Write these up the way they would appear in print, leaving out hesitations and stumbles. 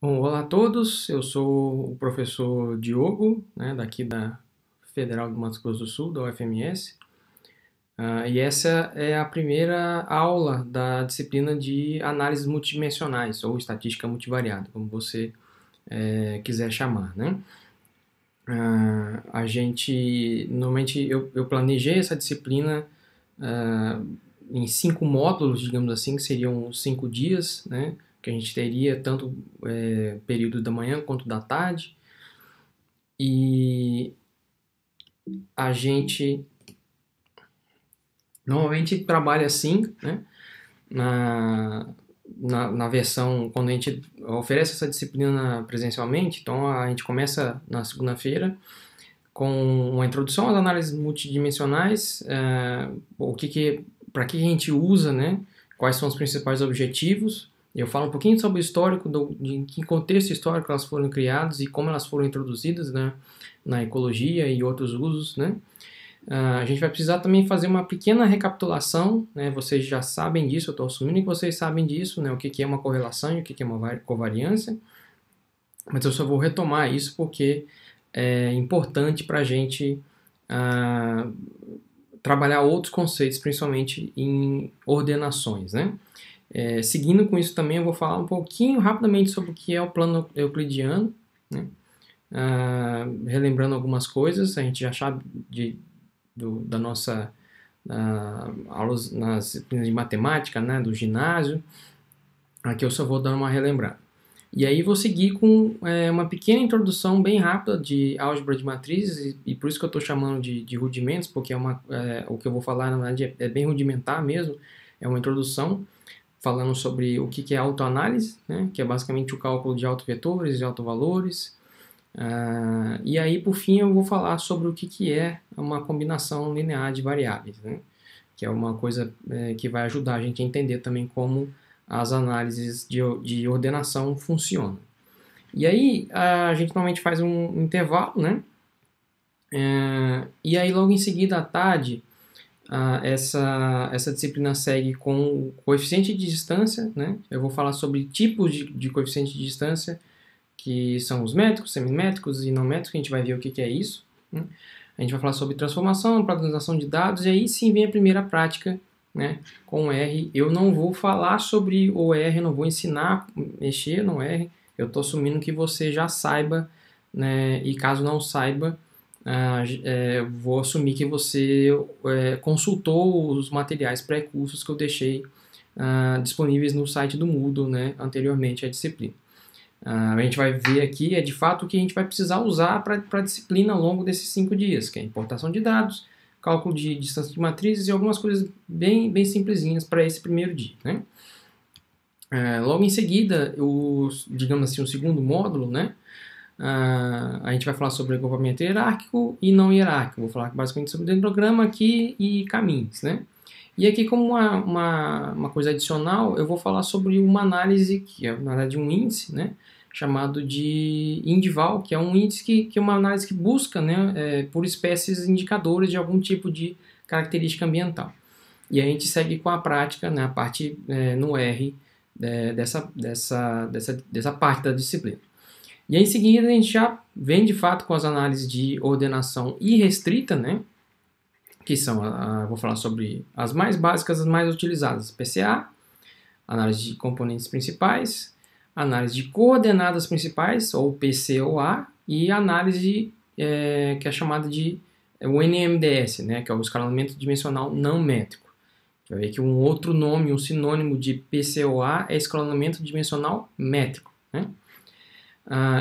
Bom, olá a todos, eu sou o professor Diogo, né, daqui da Federal do Mato Grosso do Sul, da UFMS, e essa é a primeira aula da disciplina de análises multidimensionais, ou estatística multivariada, como você quiser chamar, né? Normalmente, eu planejei essa disciplina ah, em 5 módulos, digamos assim, que seriam 5 dias, né? Que a gente teria tanto período da manhã quanto da tarde. E a gente normalmente trabalha assim, né? Na, na versão, quando a gente oferece essa disciplina presencialmente, então a gente começa na segunda-feira com uma introdução às análises multidimensionais, para que a gente usa, né? Quais são os principais objetivos. Eu falo um pouquinho sobre o histórico, de em que contexto histórico elas foram criadas e como elas foram introduzidas, né, na ecologia e outros usos, né? A gente vai precisar também fazer uma pequena recapitulação, né? Vocês já sabem disso, eu estou assumindo que vocês sabem disso, né? O que é uma correlação e o que é uma covariância, mas eu só vou retomar isso porque é importante para a gente uh, trabalhar outros conceitos, principalmente em ordenações, né? Seguindo com isso também, eu vou falar um pouquinho rapidamente sobre o que é o plano euclidiano, né? Relembrando algumas coisas, a gente já sabe da nossa aulas nas disciplinas de matemática, né, do ginásio. Aqui eu só vou dar uma relembrada. E aí vou seguir com uma pequena introdução bem rápida de álgebra de matrizes, e por isso que eu estou chamando de rudimentos, porque o que eu vou falar, na verdade, é bem rudimentar mesmo, é uma introdução falando sobre o que é autoanálise, né, que é basicamente o cálculo de autovetores e autovalores. E aí, por fim, eu vou falar sobre o que é uma combinação linear de variáveis, né? Que é uma coisa que vai ajudar a gente a entender também como as análises de ordenação funcionam. E aí, a gente normalmente faz um intervalo, né? E aí, logo em seguida, à tarde, essa disciplina segue com o coeficiente de distância, né? Eu vou falar sobre tipos de coeficiente de distância, que são os métricos, semimétricos e não métricos, a gente vai ver o que é isso, né? A gente vai falar sobre transformação, padronização de dados, e aí sim vem a primeira prática, né, com o R. Eu não vou falar sobre o R, não vou ensinar a mexer no R, eu estou assumindo que você já saiba, né, e caso não saiba, vou assumir que você consultou os materiais pré-cursos que eu deixei disponíveis no site do Moodle, né, anteriormente à disciplina. A gente vai ver aqui, de fato, o que a gente vai precisar usar para a disciplina ao longo desses 5 dias, que é importação de dados, cálculo de distância de matrizes e algumas coisas bem, bem simplesinhas para esse primeiro dia, né? Logo em seguida, digamos assim, o segundo módulo, né? A gente vai falar sobre agrupamento hierárquico e não hierárquico. Vou falar basicamente sobre dendrograma aqui e caminhos, né? E aqui, como uma coisa adicional, eu vou falar sobre uma análise, que é, na verdade, um índice, né, chamado de Indival, que é um índice que é uma análise que busca, né, por espécies indicadoras de algum tipo de característica ambiental. E a gente segue com a prática, né, a parte no R dessa parte da disciplina. E aí, em seguida, a gente já vem, de fato, com as análises de ordenação irrestrita, né, que são, vou falar sobre as mais básicas, as mais utilizadas, PCA, análise de componentes principais, análise de coordenadas principais, ou PCOA, e análise que é chamada de o NMDS, né, que é o escalonamento dimensional não métrico. Vai ver que um outro nome, um sinônimo de PCOA é escalonamento dimensional métrico, né?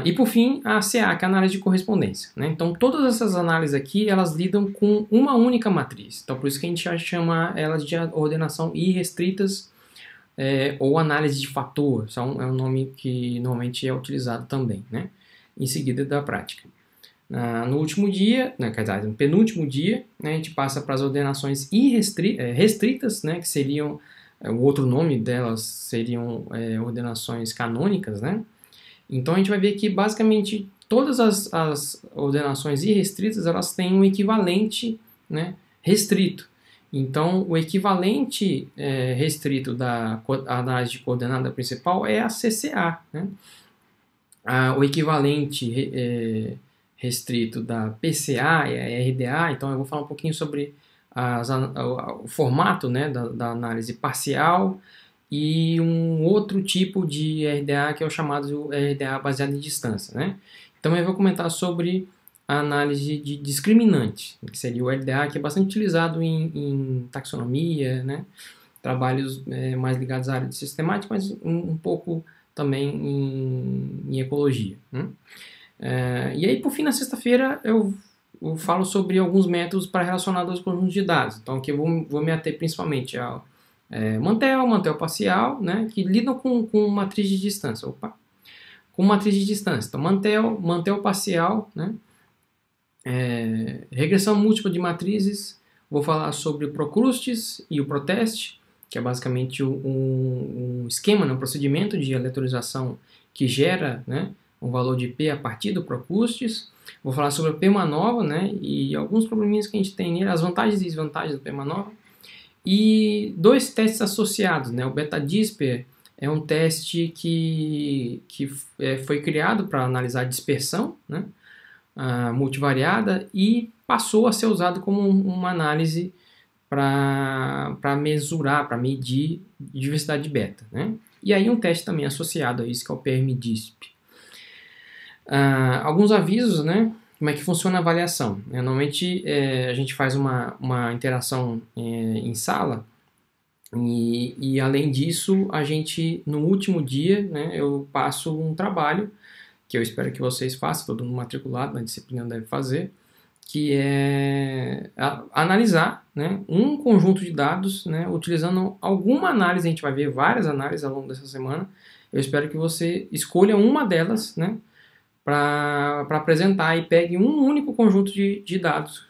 E por fim, a CA, que é a análise de correspondência, né? Então, todas essas análises aqui, elas lidam com uma única matriz. Então, por isso que a gente já chama elas de ordenação irrestritas ou análise de fator. É um nome que normalmente é utilizado também, né? Em seguida da prática. No último dia, né, quer dizer, no penúltimo dia, né, a gente passa para as ordenações restritas, né, que seriam, o outro nome delas seriam ordenações canônicas, né? Então a gente vai ver que basicamente todas as ordenações irrestritas elas têm um equivalente, né, restrito. Então o equivalente restrito da análise de coordenada principal é a CCA, né? o equivalente restrito da PCA e a RDA. Então eu vou falar um pouquinho sobre o formato, né, da análise parcial e um outro tipo de RDA que é o chamado RDA baseado em distância, né? Então eu vou comentar sobre a análise de discriminante, que seria o RDA, que é bastante utilizado em taxonomia, né? Trabalhos mais ligados à área de sistemática, mas um pouco também em ecologia, né? E aí, por fim, na sexta-feira eu falo sobre alguns métodos para relacionados aos conjuntos de dados. Então aqui eu vou me ater principalmente ao Mantel parcial, né, que lidam com matriz de distância. Com matriz de distância. Então Mantel parcial, né, regressão múltipla de matrizes. Vou falar sobre o Procrustes e o Protest, que é basicamente um esquema, né, um procedimento de aleatorização que gera, né, um valor de P a partir do Procrustes. Vou falar sobre a PEMANOVA, né, e alguns probleminhas que a gente tem nele, as vantagens e desvantagens do PEMANOVA. E dois testes associados, né, o BetaDisper é um teste que foi criado para analisar a dispersão, né, multivariada, e passou a ser usado como uma análise para mesurar, para medir diversidade de beta, né? E aí um teste também associado a isso, que é o PRMDisp. Alguns avisos, né? Como é que funciona a avaliação? Normalmente a gente faz uma interação em sala e além disso, a gente, no último dia, né, eu passo um trabalho que eu espero que vocês façam, todo mundo matriculado na disciplina deve fazer, que é analisar, né, um conjunto de dados, né, utilizando alguma análise. A gente vai ver várias análises ao longo dessa semana. Eu espero que você escolha uma delas, né, para apresentar e pegue um único conjunto de dados.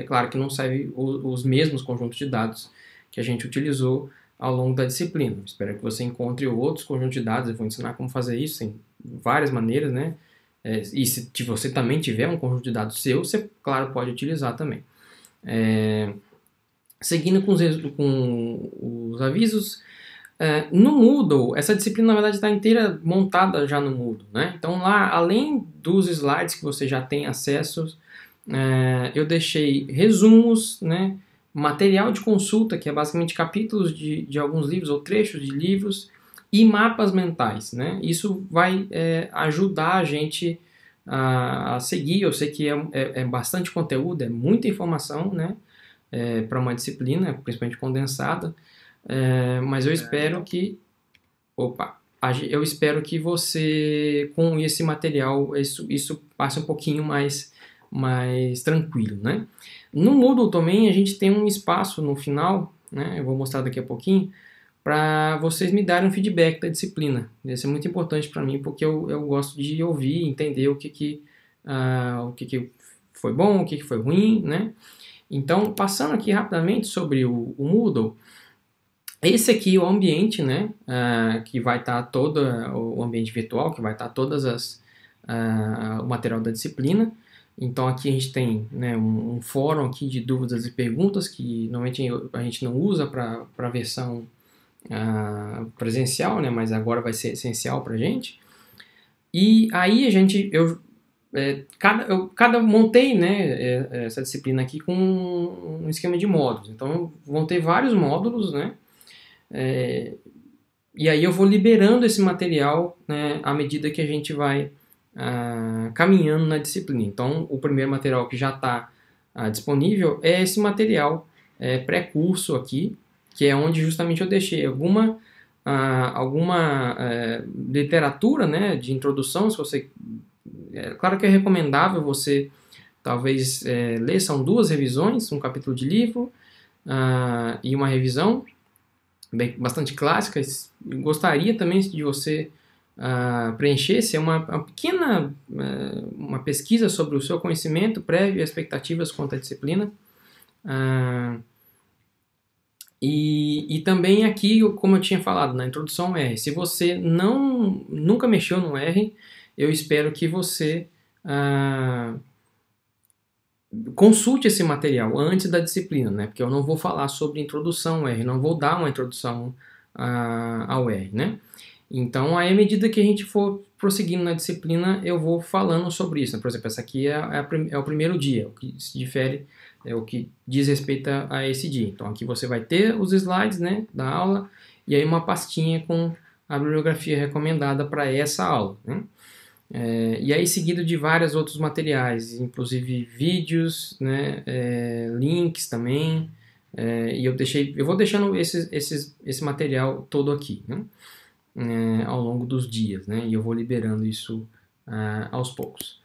Claro que não serve os mesmos conjuntos de dados que a gente utilizou ao longo da disciplina. Espero que você encontre outros conjuntos de dados. Eu vou ensinar como fazer isso em várias maneiras, né? E se você também tiver um conjunto de dados seu, você, claro, pode utilizar também. Seguindo com os avisos, no Moodle, essa disciplina na verdade está inteira montada já no Moodle, né? Então lá, além dos slides que você já tem acesso, eu deixei resumos, né? Material de consulta, que é basicamente capítulos de alguns livros ou trechos de livros, e mapas mentais, né? Isso vai ajudar a gente a seguir. Eu sei que é bastante conteúdo, é muita informação, né? Para uma disciplina, principalmente condensada, mas eu espero que eu espero que você, com esse material, isso passe um pouquinho mais tranquilo, né? No Moodle também a gente tem um espaço no final, né? Eu vou mostrar daqui a pouquinho, para vocês me darem um feedback da disciplina. Isso é muito importante para mim, porque eu gosto de ouvir, entender o que foi bom, o que foi ruim, né? Então, passando aqui rapidamente sobre o Moodle, esse aqui é o ambiente, né? Que vai estar todo o ambiente virtual, que vai estar o material da disciplina. Então aqui a gente tem, né, um fórum aqui de dúvidas e perguntas que normalmente a gente não usa para a versão presencial, né, mas agora vai ser essencial para a gente. E aí eu montei, né, essa disciplina aqui com um esquema de módulos. Então eu montei vários módulos, né, e aí eu vou liberando esse material, né, à medida que a gente vai caminhando na disciplina. Então o primeiro material que já está disponível é esse material pré-curso aqui, que é onde justamente eu deixei alguma literatura, né, de introdução. Se você, claro que é recomendável você talvez ler, são 2 revisões, um capítulo de livro e uma revisão bastante clássica. Gostaria também de você preenchesse uma pequena uma pesquisa sobre o seu conhecimento prévio e expectativas quanto à disciplina. E também aqui, como eu tinha falado na introdução ao R, se você nunca mexeu no R, eu espero que você consulte esse material antes da disciplina, né? Porque eu não vou falar sobre introdução ao R, não vou dar uma introdução ao R, né? Então, aí, à medida que a gente for prosseguindo na disciplina, eu vou falando sobre isso, né? Por exemplo, essa aqui é o primeiro dia, o que se difere é o que diz respeito a esse dia. Então, aqui você vai ter os slides, né, da aula e aí uma pastinha com a bibliografia recomendada para essa aula, né? E aí seguido de vários outros materiais, inclusive vídeos, né, links também, e eu vou deixando esse material todo aqui, né, ao longo dos dias, né, e eu vou liberando isso aos poucos.